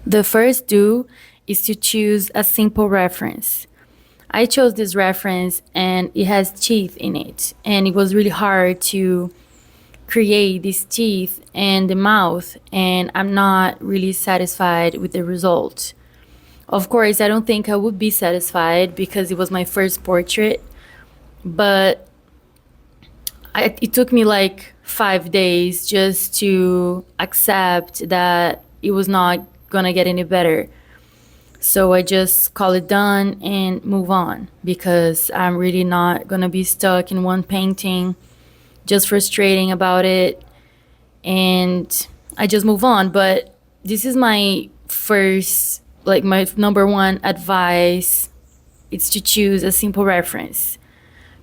The first do is to choose a simple reference. I chose this reference and it has teeth in it, and it was really hard to create these teeth and the mouth, and I'm not really satisfied with the result. Of course, I don't think I would be satisfied because it was my first portrait, but it took me like 5 days just to accept that it was not gonna get any better. So I just call it done and move on because I'm really not gonna be stuck in one painting, just frustrating about it, and I just move on. But this is my first, like my number one advice. It's to choose a simple reference,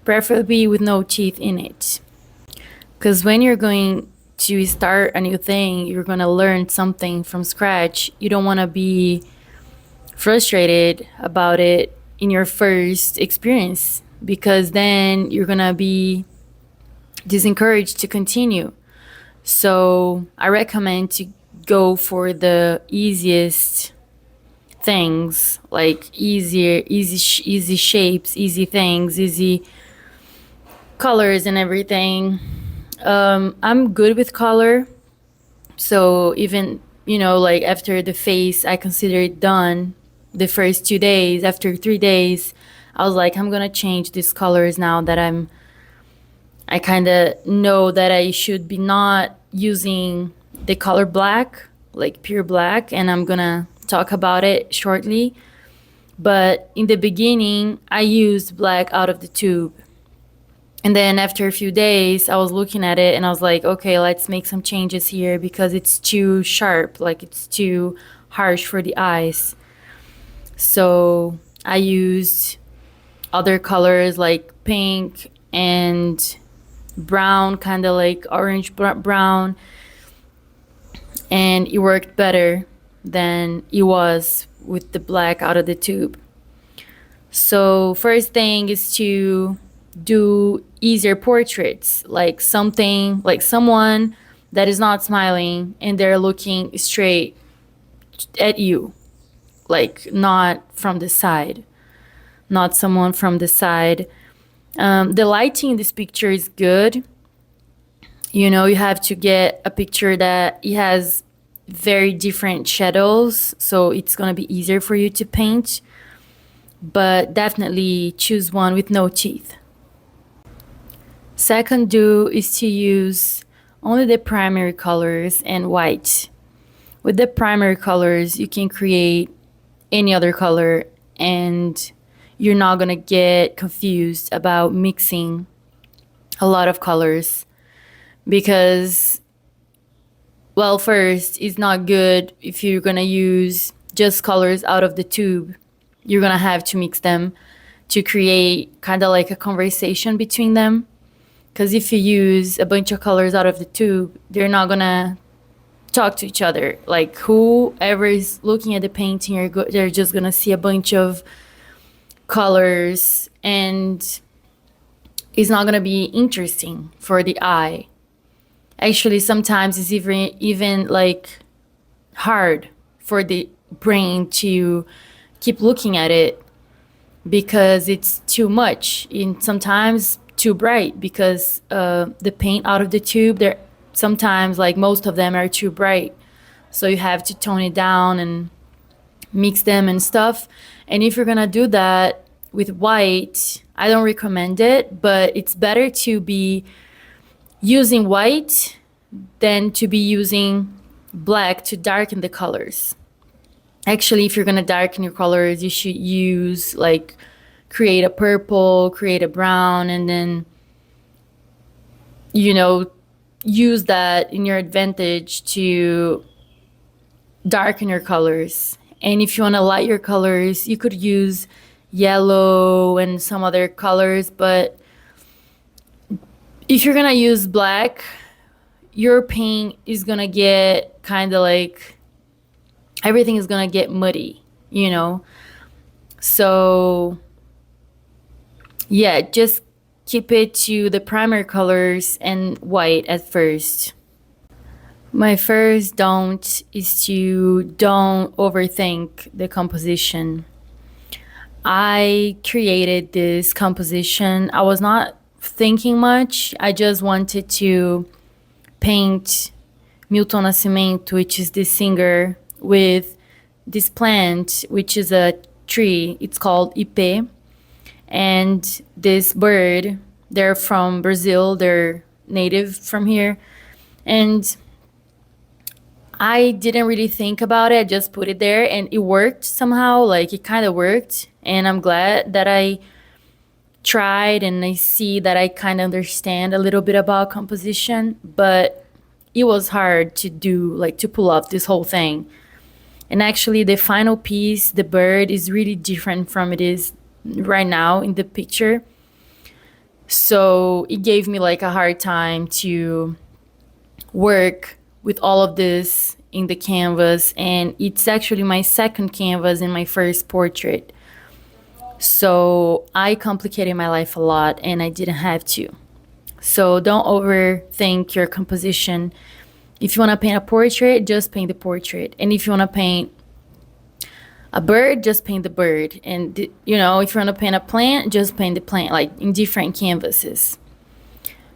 preferably with no teeth in it. Because when you're going to start a new thing, you're going to learn something from scratch. You don't want to be frustrated about it in your first experience, because then you're going to be disencouraged to continue. So I recommend to go for the easiest things, like easy shapes, easy things, easy colors and everything. I'm good with color, so even, like after the face, I consider it done. The first 2 days, after 3 days, I was like, I'm gonna change these colors now that I kind of know that I should be not using the color black, like pure black, and I'm gonna talk about it shortly. But in the beginning, I used black out of the tube. And then after a few days, I was looking at it and I was like, okay, let's make some changes here because it's too sharp, like it's too harsh for the eyes. So I used other colors like pink and brown, kind of like orange brown, and it worked better than it was with the black out of the tube. So first thing is to do easier portraits, like something like someone that is not smiling and they're looking straight at you, like not from the side, not someone from the side. The lighting in this picture is good. You have to get a picture that it has very different shadows, so it's going to be easier for you to paint. But definitely choose one with no teeth. Second do is to use only the primary colors and white. With the primary colors, you can create any other color and you're not gonna get confused about mixing a lot of colors, because, well, first, it's not good if you're gonna use just colors out of the tube. You're gonna have to mix them to create kind of like a conversation between them. Because if you use a bunch of colors out of the tube, they're not gonna talk to each other. Like whoever is looking at the painting, they're just gonna see a bunch of colors, and it's not gonna be interesting for the eye. Actually, sometimes it's even like hard for the brain to keep looking at it because it's too much, and sometimes too bright, because the paint out of the tube, they're sometimes, like most of them, are too bright, so you have to tone it down and mix them and stuff. And if you're gonna do that with white, I don't recommend it, but it's better to be using white than to be using black to darken the colors. Actually, if you're gonna darken your colors, you should use, like, create a purple, create a brown, and then, use that in your advantage to darken your colors. And if you want to light your colors, you could use yellow and some other colors, but if you're gonna use black, your paint is gonna get kind of like, everything is gonna get muddy, So yeah, just keep it to the primary colors and white at first. My first don't is to don't overthink the composition. I created this composition. I was not thinking much. I just wanted to paint Milton Nascimento, which is this singer, with this plant, which is a tree. It's called Ipê. And this bird, they're from Brazil. They're native from here. And I didn't really think about it. I just put it there and it worked somehow. Like it kind of worked. And I'm glad that I tried and I see that I kind of understand a little bit about composition. But it was hard to do, like to pull off this whole thing. And actually, the final piece, the bird, is really different from it is right now in the picture. So it gave me like a hard time to work with all of this in the canvas, and it's actually my second canvas in my first portrait. So I complicated my life a lot and I didn't have to. So don't overthink your composition. If you want to paint a portrait, just paint the portrait. And if you want to paint a bird, just paint the bird. And you know, if you want to paint a plant, just paint the plant, like in different canvases.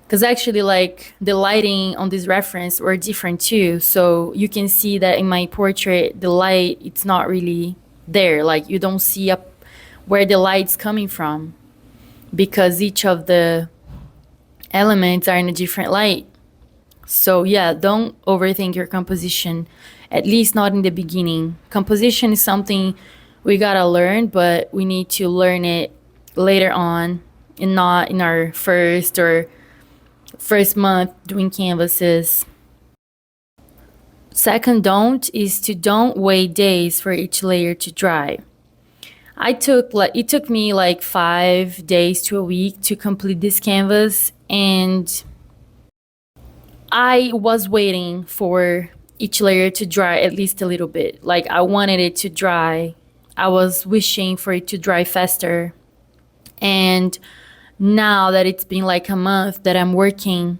Because actually, like the lighting on this reference were different too. So you can see that in my portrait, the light, it's not really there. Like you don't see up where the light's coming from because each of the elements are in a different light. So yeah, don't overthink your composition, at least not in the beginning. Composition is something we gotta learn, but we need to learn it later on and not in our first month doing canvases. Second don't is to don't wait days for each layer to dry. It took me like 5 days to a week to complete this canvas, and I was waiting for each layer to dry at least a little bit. Like I wanted it to dry. I was wishing for it to dry faster. And now that it's been like a month that I'm working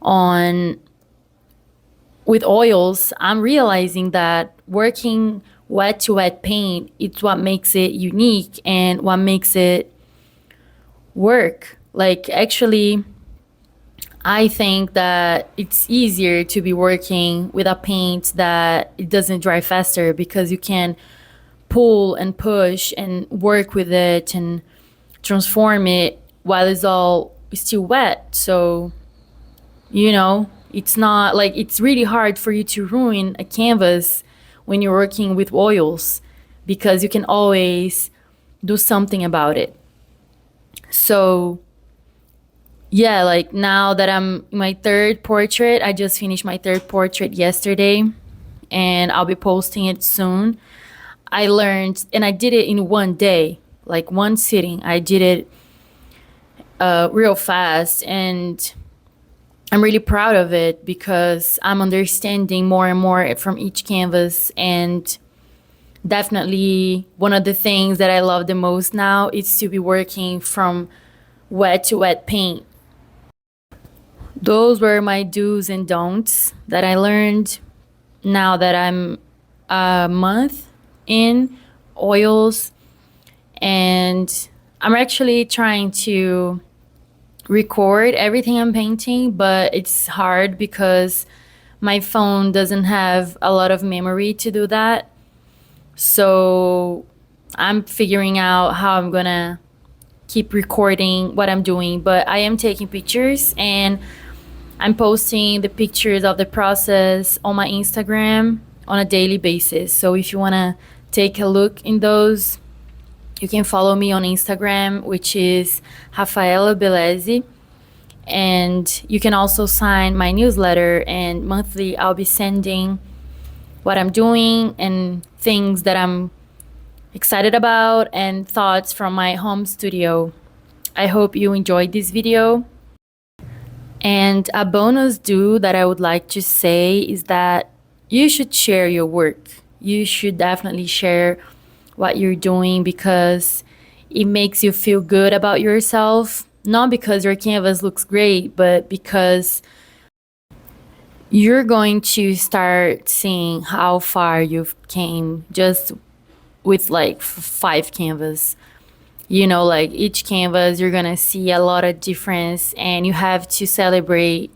on with oils, I'm realizing that working wet to wet paint, it's what makes it unique and what makes it work. Like actually, I think that it's easier to be working with a paint that it doesn't dry faster because you can pull and push and work with it and transform it while it's all still wet. So, you know, it's not like it's really hard for you to ruin a canvas when you're working with oils because you can always do something about it. So, yeah, like now that I'm in my third portrait, I just finished my third portrait yesterday and I'll be posting it soon. I learned, and I did it in one day, like one sitting. I did it real fast, and I'm really proud of it because I'm understanding more and more from each canvas. And definitely one of the things that I love the most now is to be working from wet to wet paint. Those were my do's and don'ts that I learned now that I'm a month in oils. And I'm actually trying to record everything I'm painting, but it's hard because my phone doesn't have a lot of memory to do that. So I'm figuring out how I'm gonna keep recording what I'm doing, but I am taking pictures and I'm posting the pictures of the process on my Instagram on a daily basis. So if you want to take a look in those, you can follow me on Instagram, which is Rafaela Belezi. And you can also sign my newsletter, and monthly I'll be sending what I'm doing and things that I'm excited about and thoughts from my home studio. I hope you enjoyed this video. And a bonus do that I would like to say is that you should share your work. You should definitely share what you're doing because it makes you feel good about yourself. Not because your canvas looks great, but because you're going to start seeing how far you've came just with like 5 canvas. You know, like each canvas, you're gonna see a lot of difference, and you have to celebrate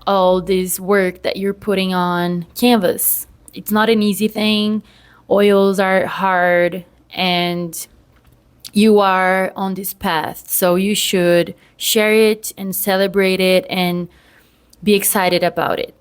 all this work that you're putting on canvas. It's not an easy thing. Oils are hard, and you are on this path. So you should share it and celebrate it and be excited about it.